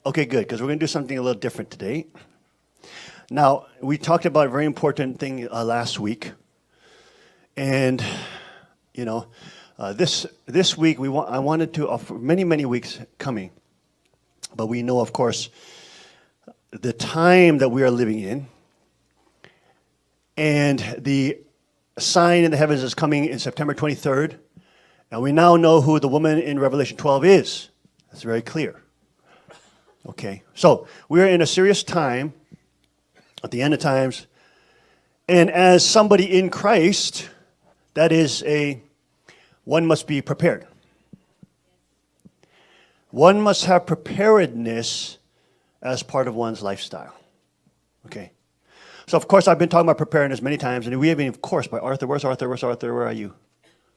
Okay, good, because we're going to do something a little different today. Now, we talked about a very important thing last week. And, this week, I wanted to, for many weeks coming, but we know, of course, the time that we are living in, and the sign in the heavens is coming in September 23rd, and we now know who the woman in Revelation 12 is. That's very clear. Okay, so we're in a serious time, at the end of times, and as somebody in Christ, that is one must be prepared. One must have preparedness as part of one's lifestyle. Okay, so of course I've been talking about preparedness many times, and we have been, of course, by Arthur. Where's Arthur? Where's Arthur? Where are you?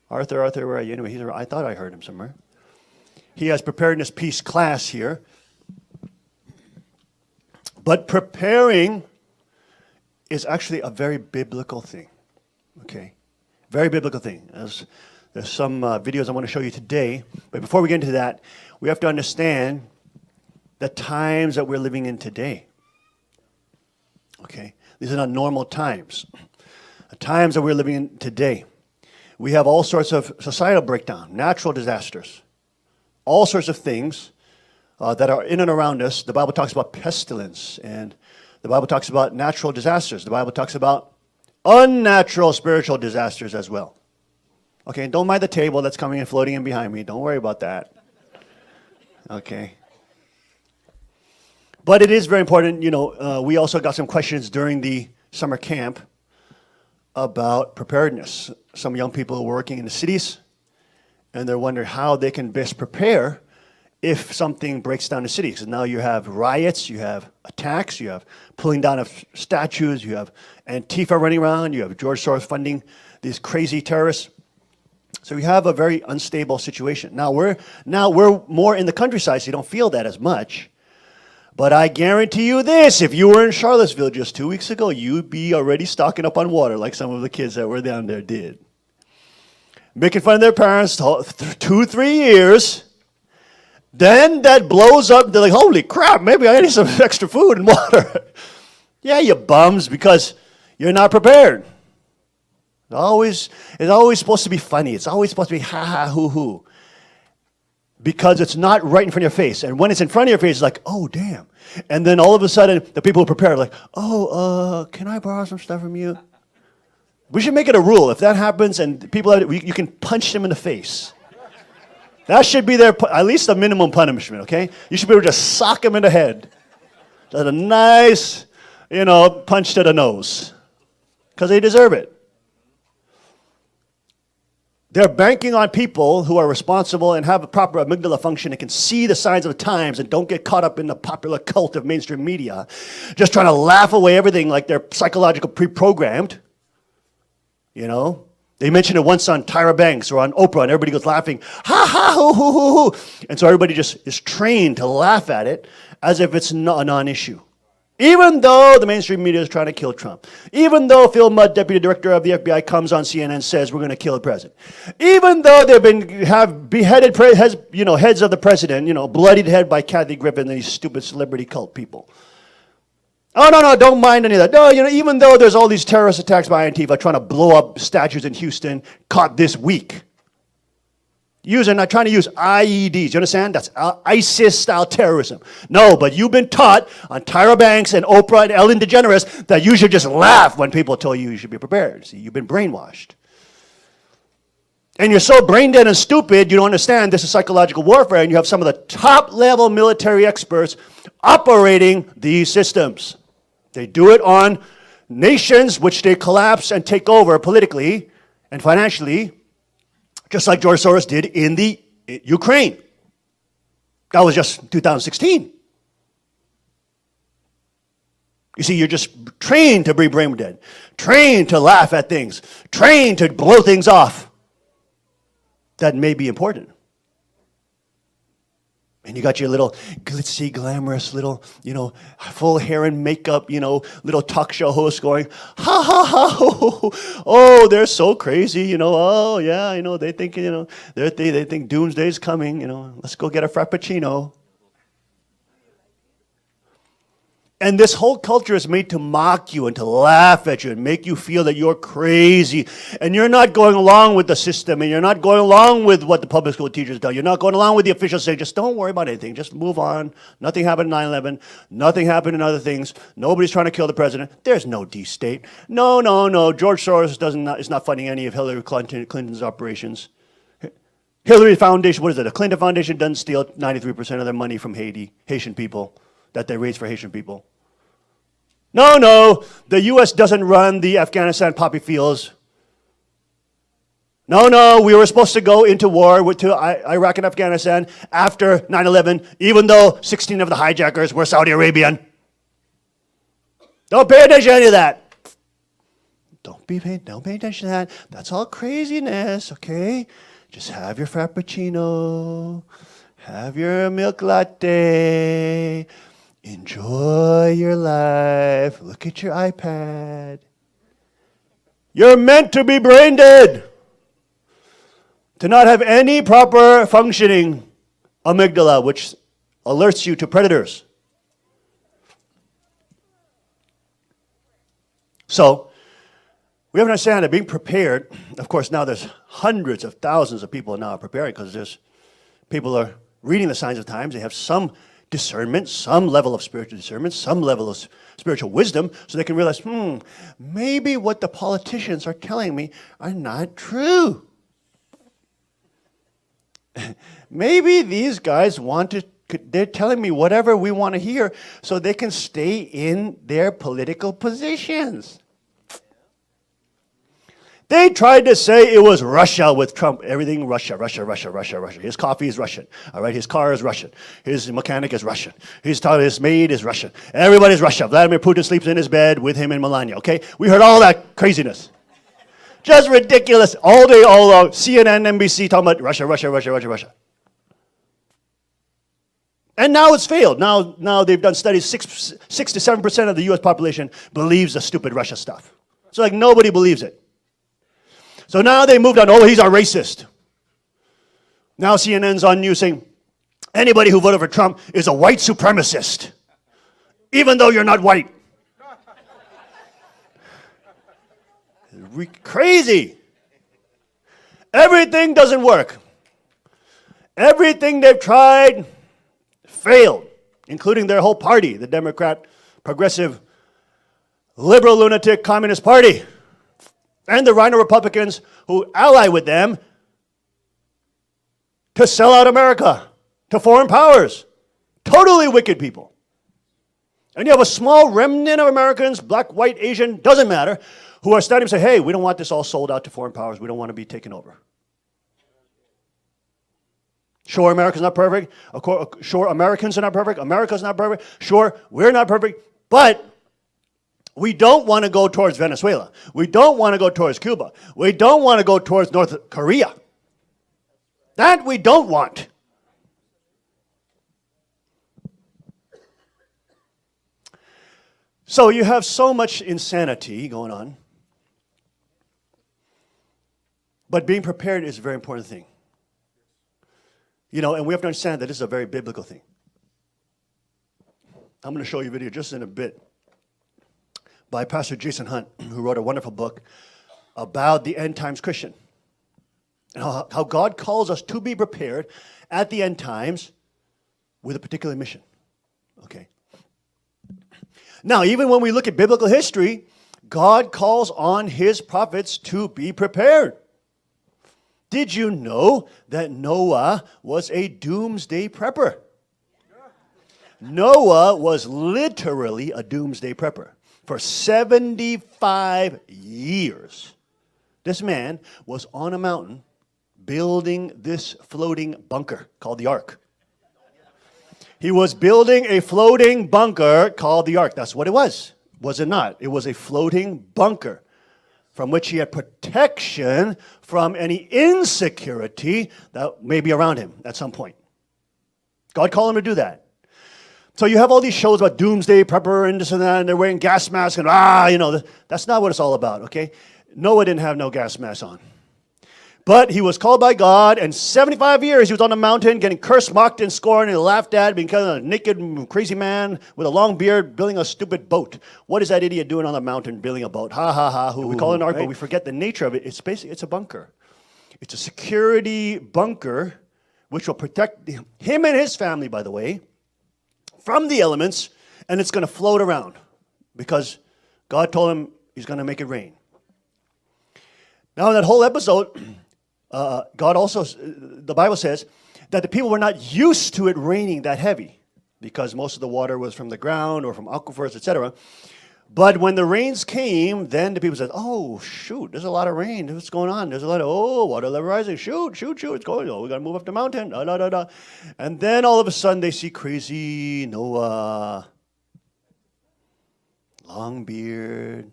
Arthur, where are you? Anyway, I thought I heard him somewhere. He has preparedness peace class here. But preparing is actually a very biblical thing, okay? Very biblical thing. There's some videos I want to show you today, but before we get into that, we have to understand the times that we're living in today, okay? These are not normal times. The times that we're living in today. We have all sorts of societal breakdown, natural disasters, all sorts of things that are in and around us. The Bible talks about pestilence, and the Bible talks about natural disasters. The Bible talks about unnatural spiritual disasters as well. Okay, don't mind the table that's coming and floating in behind me. Don't worry about that. Okay. But it is very important, we also got some questions during the summer camp about preparedness. Some young people are working in the cities, and they're wondering how they can best prepare if something breaks down the city. Because now you have riots, you have attacks, you have pulling down of statues, you have Antifa running around, you have George Soros funding these crazy terrorists. So we have a very unstable situation. Now we're more in the countryside, so you don't feel that as much. But I guarantee you this, if you were in Charlottesville just 2 weeks ago, you'd be already stocking up on water like some of the kids that were down there did. Making fun of their parents 2-3 years. Then that blows up. They're like, holy crap, maybe I need some extra food and water. Yeah, you bums, because you're not prepared. It's always supposed to be funny. It's always supposed to be ha-ha, hoo-hoo. Because it's not right in front of your face. And when it's in front of your face, it's like, oh, damn. And then all of a sudden, the people who prepare are like, can I borrow some stuff from you? We should make it a rule. If that happens and people, you can punch them in the face. That should be at least a minimum punishment, okay? You should be able to just sock them in the head. Just a nice, punch to the nose. Because they deserve it. They're banking on people who are responsible and have a proper amygdala function and can see the signs of the times and don't get caught up in the popular cult of mainstream media, just trying to laugh away everything like they're psychological pre-programmed. They mentioned it once on Tyra Banks or on Oprah, and everybody goes laughing, ha ha, hoo hoo hoo hoo. And so everybody just is trained to laugh at it as if it's a non-issue. Even though the mainstream media is trying to kill Trump. Even though Phil Mudd, deputy director of the FBI, comes on CNN and says we're going to kill the president. Even though have beheaded heads of the president, bloodied head by Kathy Griffin and these stupid celebrity cult people. Oh, no, don't mind any of that. No, even though there's all these terrorist attacks by Antifa trying to blow up statues in Houston, caught this week. Not trying to use IEDs. You understand? That's ISIS-style terrorism. No, but you've been taught on Tyra Banks and Oprah and Ellen DeGeneres that you should just laugh when people tell you should be prepared. See, you've been brainwashed. And you're so brain dead and stupid, you don't understand this is psychological warfare, and you have some of the top-level military experts operating these systems. They do it on nations which they collapse and take over politically and financially, just like George Soros did in the Ukraine. That was just 2016. You see, you're just trained to be brain dead, trained to laugh at things, trained to blow things off. That may be important. And you got your little glitzy, glamorous little, full hair and makeup, little talk show host going, ha, ha, ha, oh, they're so crazy, oh, yeah, they think, they think doomsday's coming, let's go get a Frappuccino. And this whole culture is made to mock you and to laugh at you and make you feel that you're crazy. And you're not going along with the system, and you're not going along with what the public school teachers tell you. You're not going along with the officials say, just don't worry about anything. Just move on. Nothing happened in 9/11. Nothing happened in other things. Nobody's trying to kill the president. There's no D-state. No. George Soros is not funding any of Hillary Clinton's operations. Hillary Foundation, what is it? The Clinton Foundation doesn't steal 93% of their money from Haitian people that they raise for Haitian people. No, the U.S. doesn't run the Afghanistan poppy fields. No, we were supposed to go into war with Iraq and Afghanistan after 9/11, even though 16 of the hijackers were Saudi Arabian. Don't pay attention to any of that. Don't pay attention to that. That's all craziness, okay? Just have your Frappuccino, have your milk latte, enjoy your life, look at your iPad. You're meant to be brain dead, to not have any proper functioning amygdala, which alerts you to predators. So, we have to understand that being prepared, of course, now there's hundreds of thousands of people now preparing because people are reading the signs of times. They have some discernment, some level of spiritual discernment, some level of spiritual wisdom, so they can realize, maybe what the politicians are telling me are not true. Maybe these guys they're telling me whatever we want to hear so they can stay in their political positions. They tried to say it was Russia with Trump. Everything Russia. His coffee is Russian. All right, his car is Russian. His mechanic is Russian. His maid is Russian. Everybody's Russia. Vladimir Putin sleeps in his bed with him and Melania, okay? We heard all that craziness. Just ridiculous. All day, all CNN, NBC talking about Russia. And now it's failed. Now they've done studies, 6 to 7% of the U.S. population believes the stupid Russia stuff. So like nobody believes it. So now they moved on, he's a racist. Now CNN's on news saying, anybody who voted for Trump is a white supremacist, even though you're not white. Crazy. Everything doesn't work. Everything they've tried failed, including their whole party, the Democrat, Progressive, Liberal, Lunatic, Communist Party. And the Rhino Republicans who ally with them to sell out America to foreign powers. Totally wicked people. And you have a small remnant of Americans, black, white, Asian, doesn't matter, who are starting to say, hey, we don't want this all sold out to foreign powers. We don't want to be taken over. Sure, America's not perfect. Sure, Americans are not perfect. America's not perfect. Sure, we're not perfect. But we don't want to go towards Venezuela. We don't want to go towards Cuba. We don't want to go towards North Korea. That we don't want. So you have so much insanity going on. But being prepared is a very important thing. And we have to understand that this is a very biblical thing. I'm going to show you a video just in a bit by Pastor Jason Hunt, who wrote a wonderful book about the end times Christian. And how God calls us to be prepared at the end times with a particular mission. Okay. Now, even when we look at biblical history, God calls on his prophets to be prepared. Did you know that Noah was a doomsday prepper? Noah was literally a doomsday prepper. For 75 years, this man was on a mountain building this floating bunker called the Ark. He was building a floating bunker called the Ark. That's what it was it not? It was a floating bunker from which he had protection from any insecurity that may be around him at some point. God called him to do that. So you have all these shows about doomsday prepper and this and that, and they're wearing gas masks, and that's not what it's all about, okay? Noah didn't have no gas mask on. But he was called by God, and 75 years he was on the mountain getting cursed, mocked, and scorned, and laughed at, being called a naked, crazy man with a long beard building a stupid boat. What is that idiot doing on the mountain building a boat? Ha, ha, ha. We call it an ark, but we forget the nature of it. It's basically, it's a bunker. It's a security bunker which will protect him and his family, by the way, from the elements, and it's going to float around because God told him he's going to make it rain. Now, in that whole episode, God also, the Bible says, that the people were not used to it raining that heavy because most of the water was from the ground or from aquifers, etc. But when the rains came, then the people said, oh, shoot, there's a lot of rain. What's going on? There's a lot of, water level rising. Shoot, it's going. We got to move up the mountain. Da, da, da, da. And then all of a sudden they see crazy Noah. Long beard,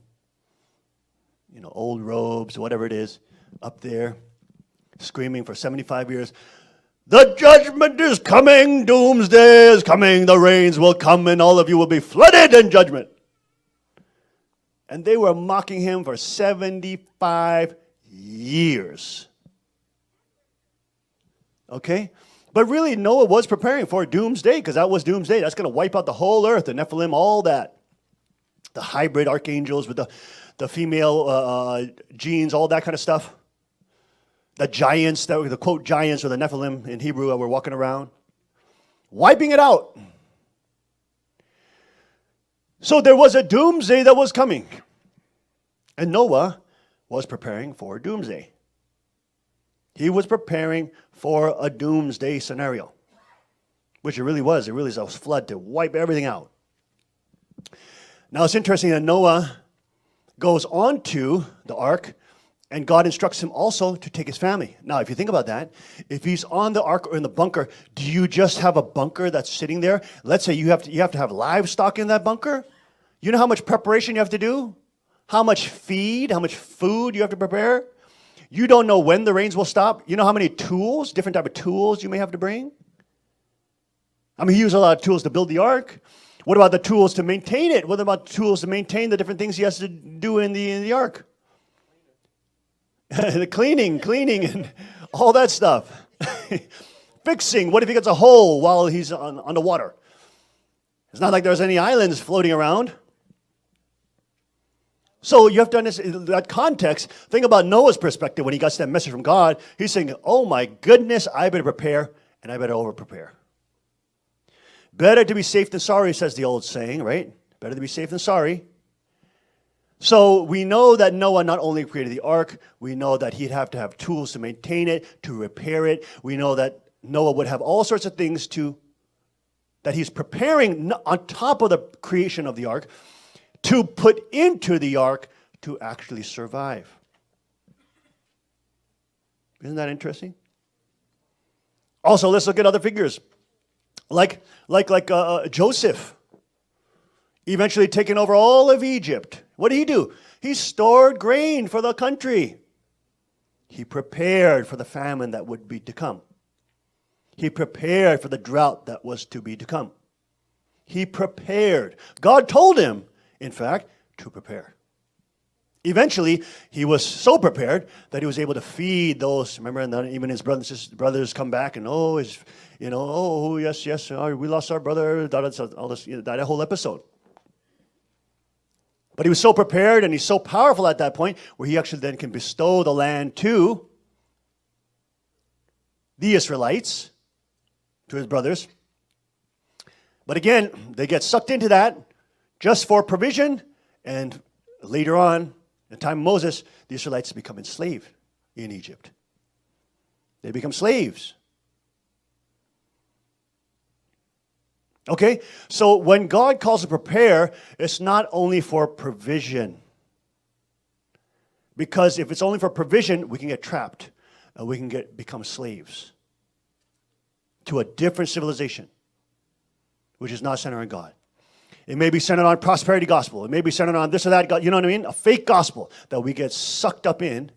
old robes, whatever it is, up there, screaming for 75 years, the judgment is coming, doomsday is coming, the rains will come, and all of you will be flooded in judgment. And they were mocking him for 75 years. Okay? But really, Noah was preparing for doomsday, because that was doomsday. That's going to wipe out the whole earth, the Nephilim, all that. The hybrid archangels with the female genes, all that kind of stuff. The giants, the quote giants or the Nephilim in Hebrew that were walking around. Wiping it out. So there was a doomsday that was coming. And Noah was preparing for doomsday. He was preparing for a doomsday scenario. Which it really was. It really was a flood to wipe everything out. Now it's interesting that Noah goes onto the ark, and God instructs him also to take his family. Now, if you think about that, if he's on the ark or in the bunker, do you just have a bunker that's sitting there? Let's say you have to have livestock in that bunker. You know how much preparation you have to do? How much feed, how much food you have to prepare? You don't know when the rains will stop. You know how many tools, different type of tools you may have to bring? I mean, he used a lot of tools to build the ark. What about the tools to maintain it? What about the tools to maintain the different things he has to do in the ark? The cleaning, and all that stuff. Fixing. What if he gets a hole while he's on the water? It's not like there's any islands floating around. So you have to understand that context. Think about Noah's perspective when he got that message from God. He's saying, oh my goodness, I better prepare and I better over-prepare. Better to be safe than sorry, says the old saying, right? Better to be safe than sorry. So we know that Noah not only created the ark, we know that he'd have to have tools to maintain it, to repair it. We know that Noah would have all sorts of things that he's preparing on top of the creation of the ark to put into the ark to actually survive. Isn't that interesting? Also, let's look at other figures. Like Joseph, eventually taking over all of Egypt. What did he do? He stored grain for the country. He prepared for the famine that would be to come. He prepared for the drought that was to be to come. He prepared. God told him, in fact, to prepare. Eventually, he was so prepared that he was able to feed those. Remember, and then even his brothers come back and yes, we lost our brother. All this, that whole episode. But he was so prepared and he's so powerful at that point where he actually then can bestow the land to the Israelites, to his brothers. But again, they get sucked into that just for provision, and later on, in the time of Moses, the Israelites become enslaved in Egypt. They become slaves. Okay, so when God calls to prepare, it's not only for provision. Because if it's only for provision, we can get trapped. And we can become slaves to a different civilization, which is not centered on God. It may be centered on prosperity gospel. It may be centered on this or that, you know what I mean? A fake gospel that we get sucked up in.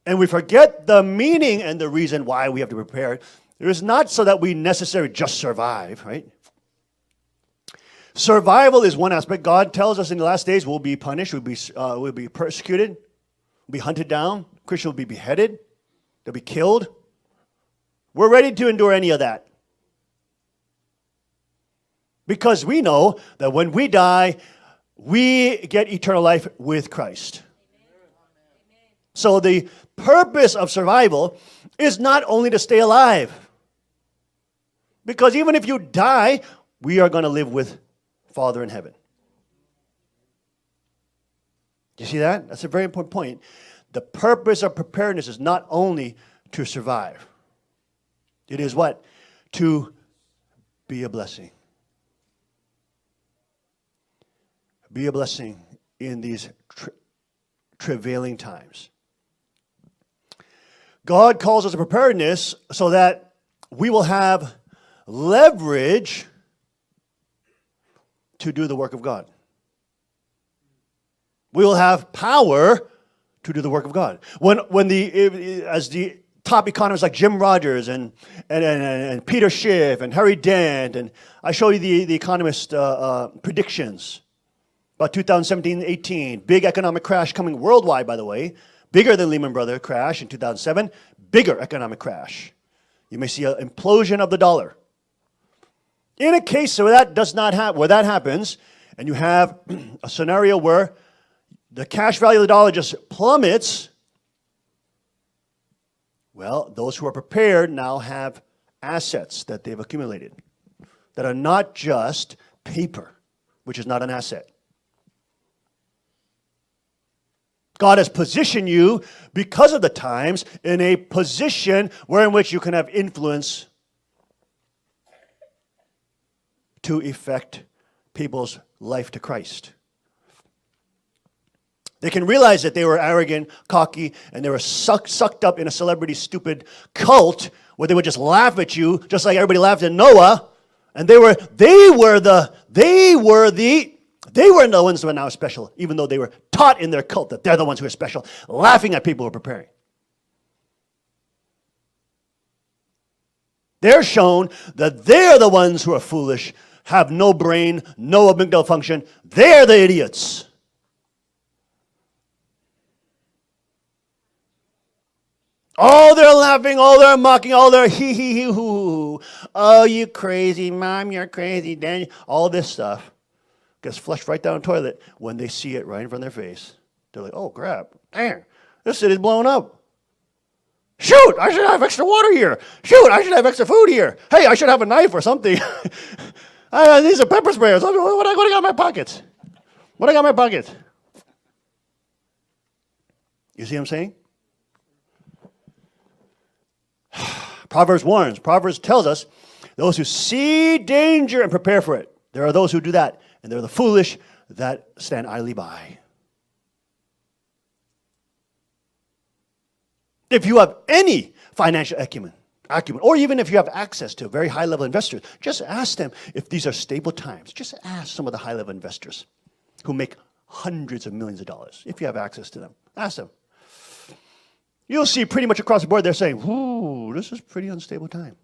And we forget the meaning and the reason why we have to prepare. It is not so that we necessarily just survive, right? Survival is one aspect. God tells us in the last days we'll be punished, we'll be persecuted, we'll be hunted down, Christians will be beheaded. They'll be killed. We're ready to endure any of that. Because we know that when we die, we get eternal life with Christ. So the purpose of survival is not only to stay alive. Because even if you die, we are going to live with Father in heaven. You see that? That's a very important point. The purpose of preparedness is not only to survive. It is what? To be a blessing. Be a blessing in these travailing times. God calls us to preparedness so that we will have leverage to do the work of God. We will have power to do the work of God. As the top economists like Jim Rogers and Peter Schiff and Harry Dent, and I show you the economist predictions about 2017-18, big economic crash coming worldwide, by the way, bigger than Lehman Brothers crash in 2007, bigger economic crash. You may see an implosion of the dollar. In a case where that happens, and you have a scenario where the cash value of the dollar just plummets, well, those who are prepared now have assets that they've accumulated that are not just paper, which is not an asset. God has positioned you, because of the times, in a position in which you can have influence to effect people's life to Christ. They can realize that they were arrogant, cocky, and they were sucked up in a celebrity stupid cult where they would just laugh at you, just like everybody laughed at Noah. And they were the ones who are now special, even though they were taught in their cult that they're the ones who are special, laughing at people who are preparing. They're shown that they're the ones who are foolish, have no brain, no amygdala function. They're the idiots. Oh, they're laughing, oh, they're mocking, oh, they're hee-hee-hee-hoo-hoo. Oh, you crazy, Mom, you're crazy, Daniel. All this stuff gets flushed right down the toilet when they see it right in front of their face. They're like, oh, crap, dang, this city's blown up. Shoot, I should have extra water here. Shoot, I should have extra food here. Hey, I should have a knife or something. These are pepper sprayers. What do I got in my pockets? What do I got in my pockets? You see what I'm saying? Proverbs warns. Proverbs tells us those who see danger and prepare for it. There are those who do that, and they're the foolish that stand idly by. If you have any financial acumen, or even if you have access to very high-level investors, just ask them if these are stable times. Just ask some of the high-level investors who make hundreds of millions of dollars, if you have access to them. Ask them. You'll see pretty much across the board they're saying, ooh, this is a pretty unstable time.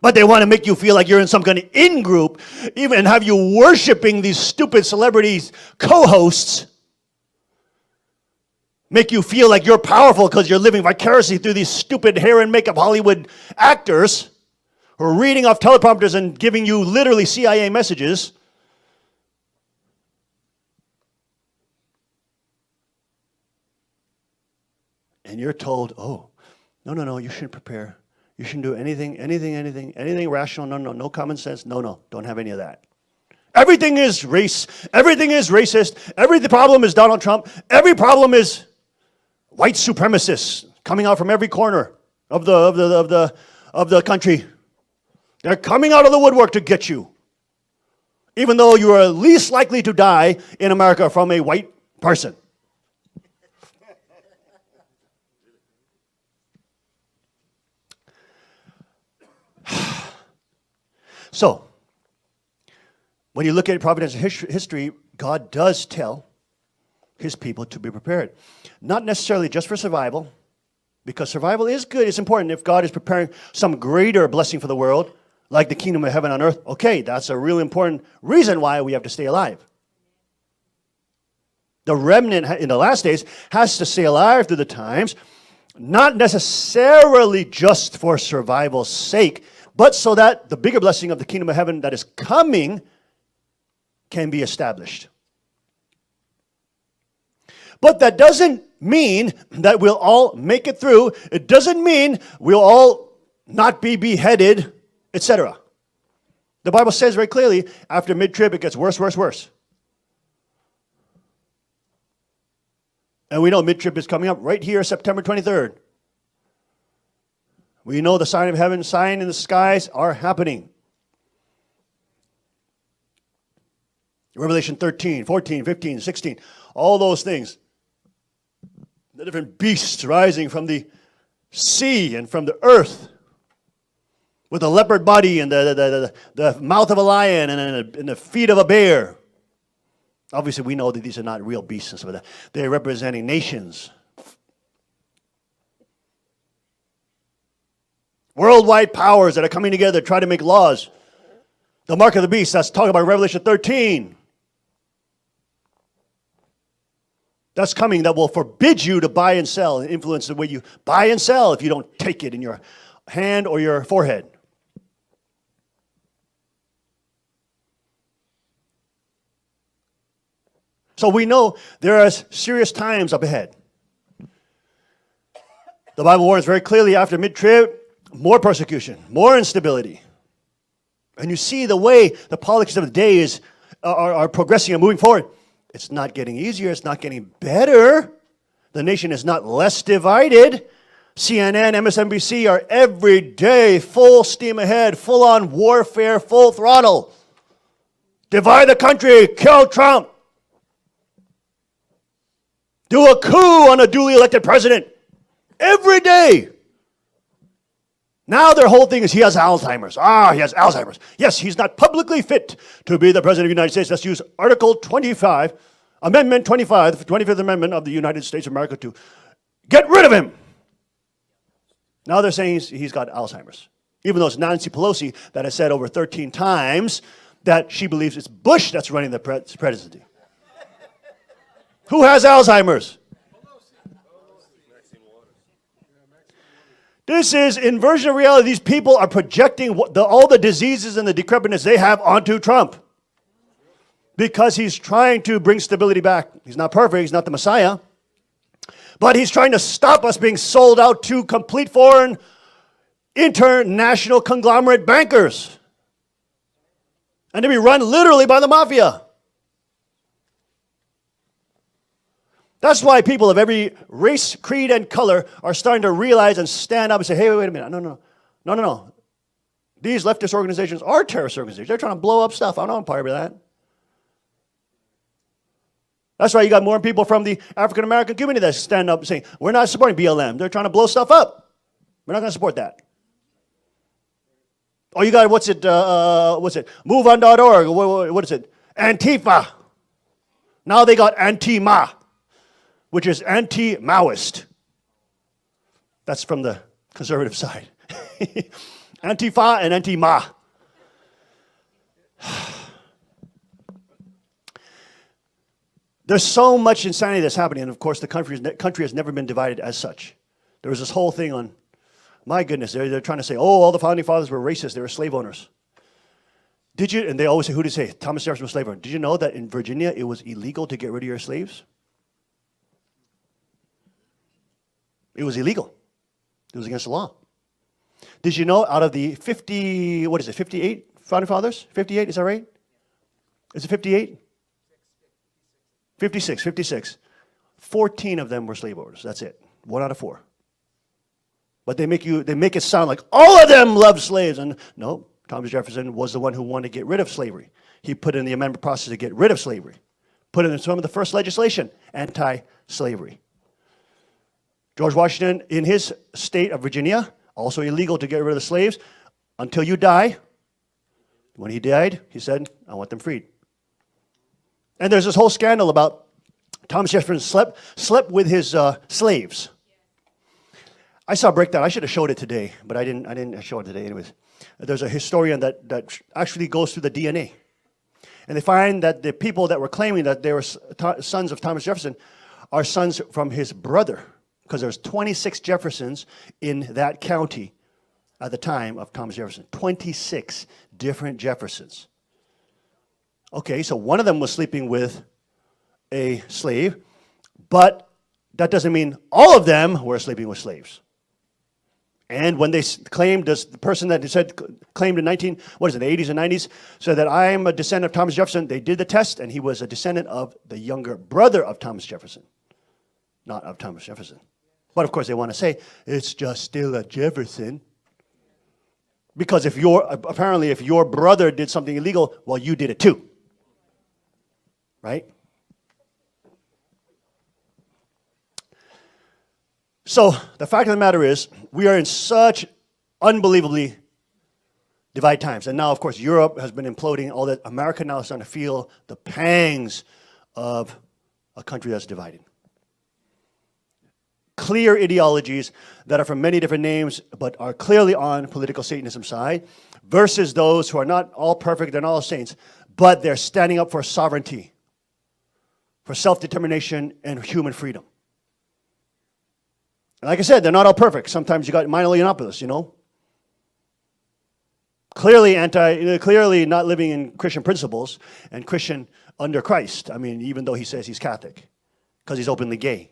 But they want to make you feel like you're in some kind of in-group, even have you worshiping these stupid celebrities, co-hosts, make you feel like you're powerful because you're living vicariously through these stupid hair and makeup Hollywood actors who are reading off teleprompters and giving you literally CIA messages. And you're told, oh, no, you shouldn't prepare. You shouldn't do anything rational. No common sense. No, don't have any of that. Everything is race. Everything is racist. Every problem is Donald Trump. Every problem is white supremacists coming out from every corner of the country. They're coming out of the woodwork to get you. Even though you are least likely to die in America from a white person. So, when you look at providential history, God does tell his people to be prepared. Not necessarily just for survival, because survival is good, it's important. If God is preparing some greater blessing for the world, like the kingdom of heaven on earth, okay, that's a really important reason why we have to stay alive. The remnant in the last days has to stay alive through the times, not necessarily just for survival's sake, but so that the bigger blessing of the kingdom of heaven that is coming can be established. But that doesn't mean that we'll all make it through. It doesn't mean we'll all not be beheaded, etc. The Bible says very clearly, after mid-trib, it gets worse, worse, worse. And we know mid-trib is coming up right here, September 23rd. We know the sign of heaven, sign in the skies are happening. Revelation 13, 14, 15, 16, all those things. The different beasts rising from the sea and from the earth with a leopard body and the mouth of a lion and the feet of a bear. Obviously, we know that these are not real beasts and stuff like that. They're representing nations. Worldwide powers that are coming together to try to make laws. The mark of the beast, that's talking about Revelation 13. That's coming that will forbid you to buy and sell and influence the way you buy and sell if you don't take it in your hand or your forehead. So we know there are serious times up ahead. The Bible warns very clearly after mid-trib, more persecution, more instability. And you see the way the politics of the day are progressing and moving forward. It's not getting easier. It's not getting better. The nation is not less divided. CNN, MSNBC are every day full steam ahead, full-on warfare, full throttle. Divide the country, kill Trump. Do a coup on a duly elected president. Every day. Now their whole thing is he has Alzheimer's. He has Alzheimer's. Yes, he's not publicly fit to be the President of the United States. Let's use Article 25, Amendment 25, the 25th Amendment of the United States of America to get rid of him. Now they're saying he's got Alzheimer's. Even though it's Nancy Pelosi that has said over 13 times that she believes it's Bush that's running the presidency. Who has Alzheimer's? This is inversion of reality. These people are projecting all the diseases and the decrepitness they have onto Trump. Because he's trying to bring stability back. He's not perfect. He's not the Messiah. But he's trying to stop us being sold out to complete foreign international conglomerate bankers. And to be run literally by the mafia. That's why people of every race, creed, and color are starting to realize and stand up and say, hey, wait a minute. No. These leftist organizations are terrorist organizations. They're trying to blow up stuff. I don't want part of that. That's why you got more people from the African American community that stand up and say, we're not supporting BLM. They're trying to blow stuff up. We're not going to support that. Oh, you got, what's it? MoveOn.org. What is it? Antifa. Now they got Anti-Ma, which is anti-Maoist. That's from the conservative side. Antifa and Anti-Ma. There's so much insanity that's happening, and of course the country has never been divided as such. There was this whole thing on, my goodness, they're trying to say, all the founding fathers were racist, they were slave owners. Did you, and they always say, who did they say? Thomas Jefferson was a slave owner. Did you know that in Virginia it was illegal to get rid of your slaves? It was illegal. It was against the law. Did you know out of the 58 founding fathers? 58, is that right? Is it 58? 56. 14 of them were slave owners. That's it. 1 out of 4. But they make it sound like all of them loved slaves. And no, Thomas Jefferson was the one who wanted to get rid of slavery. He put in the amendment process to get rid of slavery. Put in some of the first legislation, anti-slavery. George Washington, in his state of Virginia, also illegal to get rid of the slaves until you die. When he died, he said, I want them freed. And there's this whole scandal about Thomas Jefferson slept with his slaves. I saw a breakdown. I should have showed it today, but I didn't show it today anyways. There's a historian that actually goes through the DNA. And they find that the people that were claiming that they were sons of Thomas Jefferson are sons from his brother, because there's 26 Jeffersons in that county at the time of Thomas Jefferson. 26 different Jeffersons. Okay, so one of them was sleeping with a slave, but that doesn't mean all of them were sleeping with slaves. And when they claimed, the person that claimed in the 80s and 90s, said that I am a descendant of Thomas Jefferson, they did the test, and he was a descendant of the younger brother of Thomas Jefferson, not of Thomas Jefferson. But of course they want to say, it's just still a Jefferson. Because if your brother did something illegal, well, you did it too. Right? So the fact of the matter is, we are in such unbelievably divided times. And now, of course, Europe has been imploding. All that America now is starting to feel the pangs of a country that's divided. Clear ideologies that are from many different names, but are clearly on political Satanism side, versus those who are not all perfect, they're not all saints, but they're standing up for sovereignty, for self-determination and human freedom. And like I said, they're not all perfect. Sometimes you got minor Yiannopoulos, you know. Clearly not living in Christian principles and Christian under Christ. I mean, even though he says he's Catholic, because he's openly gay.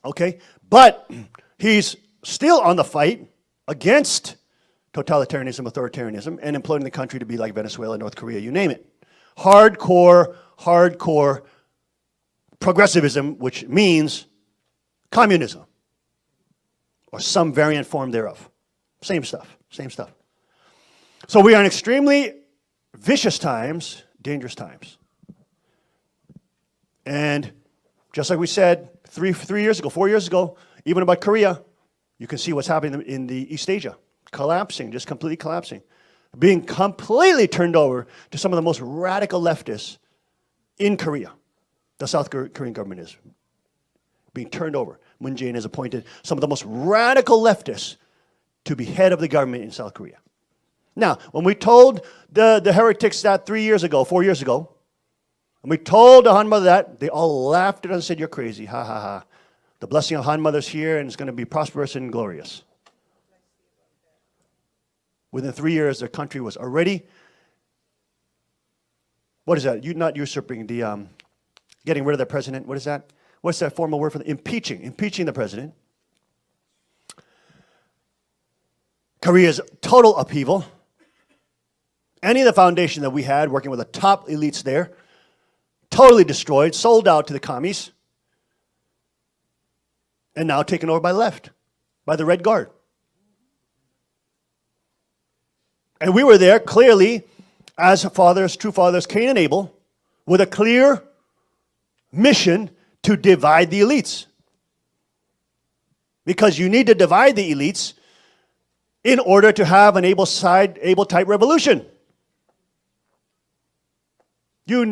Okay, but he's still on the fight against totalitarianism, authoritarianism, and imploding the country to be like Venezuela, North Korea, you name it. Hardcore progressivism, which means communism, or some variant form thereof. Same stuff. So we are in extremely vicious times, dangerous times. And just like we said 4 years ago, even about Korea, you can see what's happening in the East Asia. Collapsing, just completely collapsing. Being completely turned over to some of the most radical leftists in Korea. The South Korean government is being turned over. Moon Jae-in has appointed some of the most radical leftists to be head of the government in South Korea. Now, when we told the heretics that 4 years ago, and we told the Han Mother that, they all laughed at us and said, you're crazy, ha ha ha. The blessing of Han Mother's here and it's going to be prosperous and glorious. Within 3 years, their country was already, what is that? Not usurping, getting rid of the president. What is that? What's that formal word for impeaching the president. Korea's total upheaval. Any of the foundation that we had working with the top elites there, totally destroyed, sold out to the commies, and now taken over by the left, by the Red Guard. And we were there clearly as true fathers, Cain and Abel, with a clear mission to divide the elites. Because you need to divide the elites in order to have an Abel-type revolution. You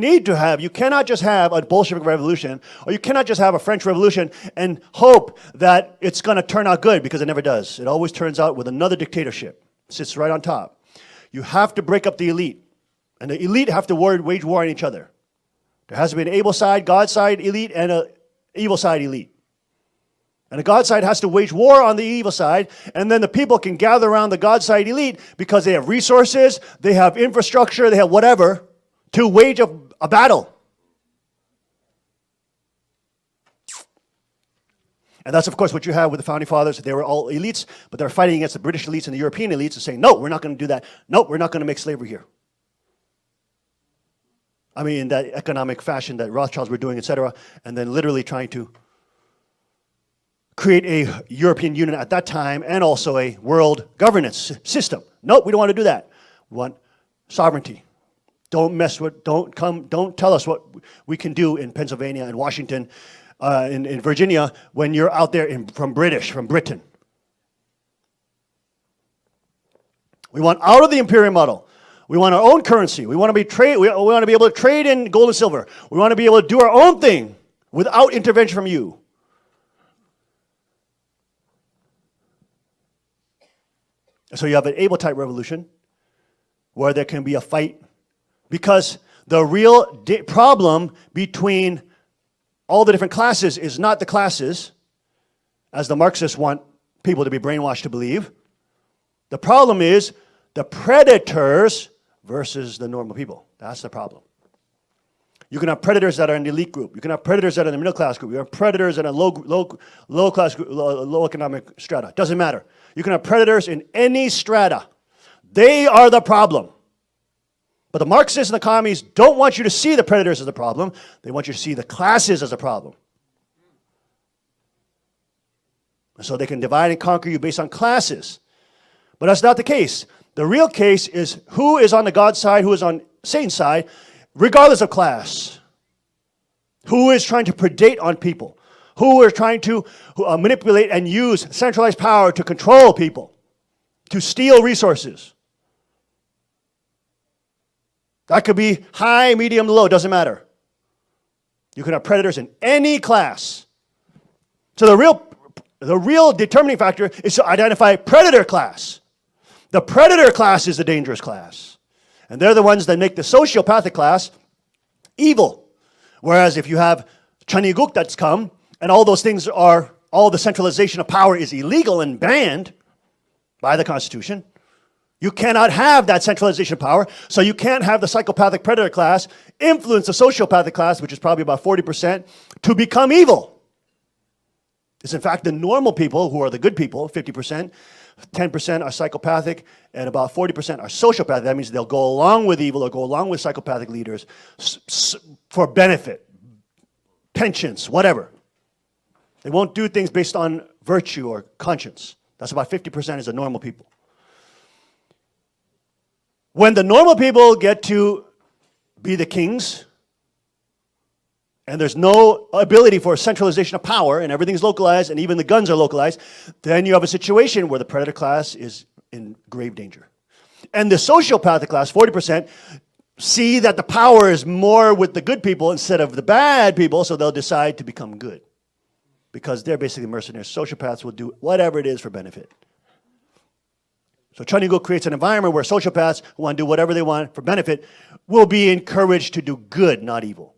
cannot just have a Bolshevik revolution, or you cannot just have a French revolution and hope that it's going to turn out good, because it never does. It always turns out with another dictatorship. It sits right on top. You have to break up the elite, and the elite have to wage war on each other. There has to be an Abel side, God side elite, and an evil side elite. And the God side has to wage war on the evil side, and then the people can gather around the God side elite because they have resources, they have infrastructure, they have whatever, to wage a battle. And that's, of course, what you have with the Founding Fathers. They were all elites, but they're fighting against the British elites and the European elites and saying, no, we're not going to do that. No, we're not going to make slavery here. I mean, in that economic fashion that Rothschilds were doing, etc., and then literally trying to create a European Union at that time and also a world governance system. Nope, we don't want to do that. We want sovereignty. Don't tell us what we can do in Pennsylvania and Washington, in Virginia, when you're out there from Britain. We want out of the imperial model. We want our own currency. We want to we want to be able to trade in gold and silver. We want to be able to do our own thing without intervention from you. So you have an Abel-type revolution, where there can be a fight. Because the real problem between all the different classes is not the classes, as the Marxists want people to be brainwashed to believe. The problem is the predators versus the normal people. That's the problem. You can have predators that are in the elite group. You can have predators that are in the middle class group. You have predators in a low class group, low economic strata. Doesn't matter. You can have predators in any strata. They are the problem. But the Marxists and the commies don't want you to see the predators as the problem. They want you to see the classes as a problem. So they can divide and conquer you based on classes. But that's not the case. The real case is who is on the God side, who is on Satan's side, regardless of class. Who is trying to predate on people. Who is trying to manipulate and use centralized power to control people. To steal resources. That could be high, medium, low, doesn't matter. You can have predators in any class. So the real determining factor is to identify predator class. The predator class is the dangerous class. And they're the ones that make the sociopathic class evil. Whereas if you have Chaniguk that's come, and all those things are, all the centralization of power is illegal and banned by the Constitution, you cannot have that centralization of power, so you can't have the psychopathic predator class influence the sociopathic class, which is probably about 40%, to become evil. It's in fact the normal people, who are the good people, 50%, 10% are psychopathic, and about 40% are sociopathic. That means they'll go along with evil or go along with psychopathic leaders for benefit, pensions, whatever. They won't do things based on virtue or conscience. That's about 50% is the normal people. When the normal people get to be the kings, and there's no ability for centralization of power, and everything's localized, and even the guns are localized, then you have a situation where the predator class is in grave danger. And the sociopathic class, 40%, see that the power is more with the good people instead of the bad people, so they'll decide to become good. Because they're basically mercenaries. Sociopaths will do whatever it is for benefit. So Chanigo creates an environment where sociopaths who want to do whatever they want for benefit will be encouraged to do good, not evil.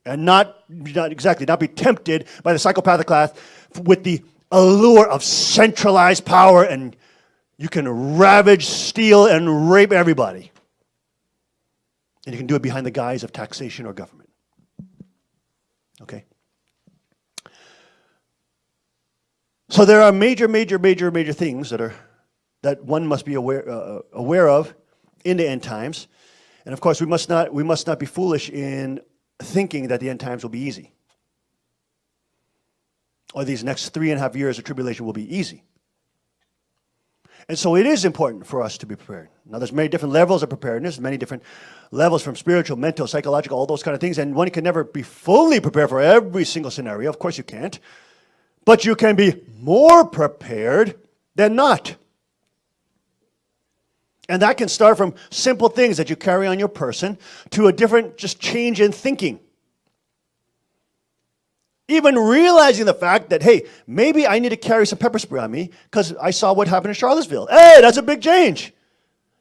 And not be tempted by the psychopathic class with the allure of centralized power, and you can ravage, steal, and rape everybody. And you can do it behind the guise of taxation or government. Okay? So there are major things that one must be aware of in the end times. And of course, we must not be foolish in thinking that the end times will be easy. Or these next 3.5 years of tribulation will be easy. And so it is important for us to be prepared. Now there's many different levels of preparedness, many different levels from spiritual, mental, psychological, all those kind of things. And one can never be fully prepared for every single scenario. Of course you can't. But you can be more prepared than not. And that can start from simple things that you carry on your person to a different just change in thinking. Even realizing the fact that, hey, maybe I need to carry some pepper spray on me because I saw what happened in Charlottesville. Hey, that's a big change.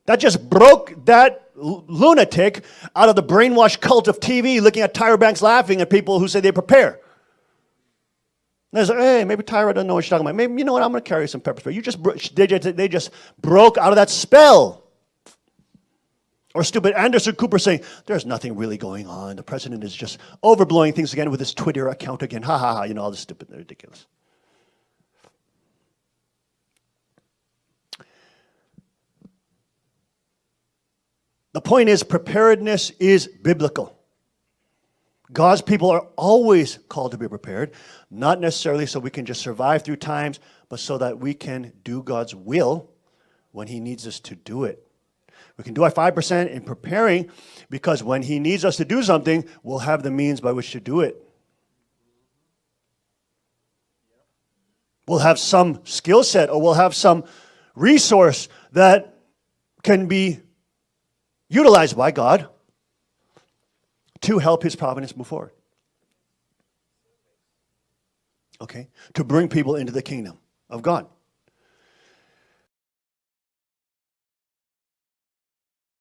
That just broke that lunatic out of the brainwashed cult of TV looking at Tyra Banks laughing at people who say they prepare. And they say, hey, maybe Tyra doesn't know what she's talking about. Maybe, you know what, I'm going to carry some pepper spray. They just broke out of that spell. Or stupid Anderson Cooper saying, there's nothing really going on. The president is just overblowing things again with his Twitter account again. Ha, ha, ha. You know, all this stupid, ridiculous. The point is, preparedness is biblical. God's people are always called to be prepared, not necessarily so we can just survive through times, but so that we can do God's will when He needs us to do it. We can do our 5% in preparing because when He needs us to do something, we'll have the means by which to do it. We'll have some skill set or we'll have some resource that can be utilized by God to help His providence move forward. Okay? To bring people into the kingdom of God.